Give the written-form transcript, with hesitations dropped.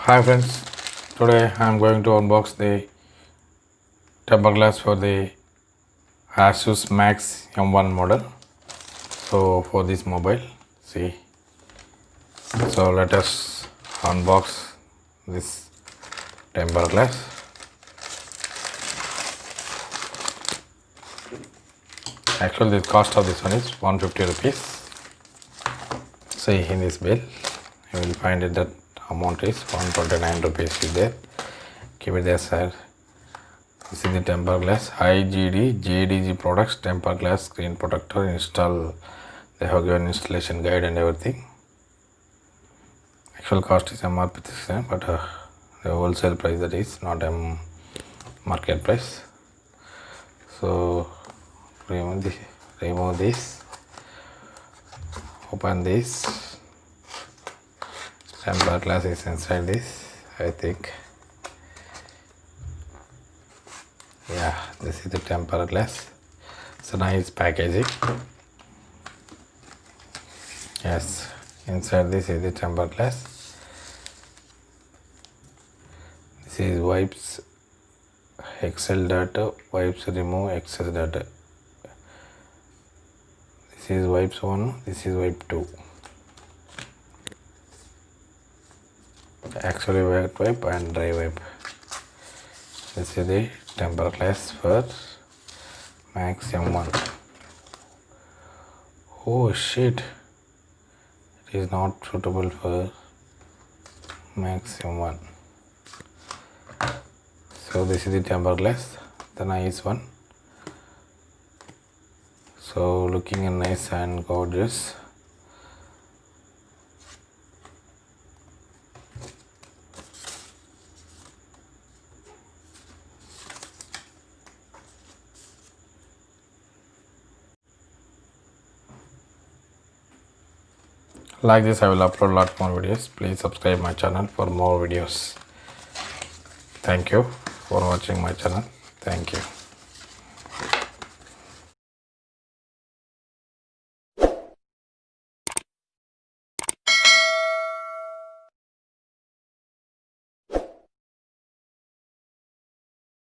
Hi friends, today I am going to unbox the temper glass for the Asus Max M1 model. So for this mobile, see. So let us unbox this temper glass. Actually the cost of this one is 150 rupees. See in this bill, you will find it that amount is 129 rupees is there. Keep it there sir. This is the temper glass IGD JDG products temper glass screen protector install. They have given installation guide and everything. Actual cost is MRP 6, but the wholesale price that is not market price. So remove this, open this. Temper glass is inside this, I think. Yeah, this is the temper glass. So nice packaging. Yes, inside this is the temper glass. This is wipes Excel data, wipes remove excess data. This is wipes 1, this is wipe 2. Actually wet wipe and dry wipe. This is the temper glass for Max M1. Oh shit, it is not suitable for Max M1. So this is the temper glass, the nice one. So looking nice and gorgeous. Like this, I will upload a lot more videos. Please subscribe my channel for more videos. Thank you for watching my channel. Thank you.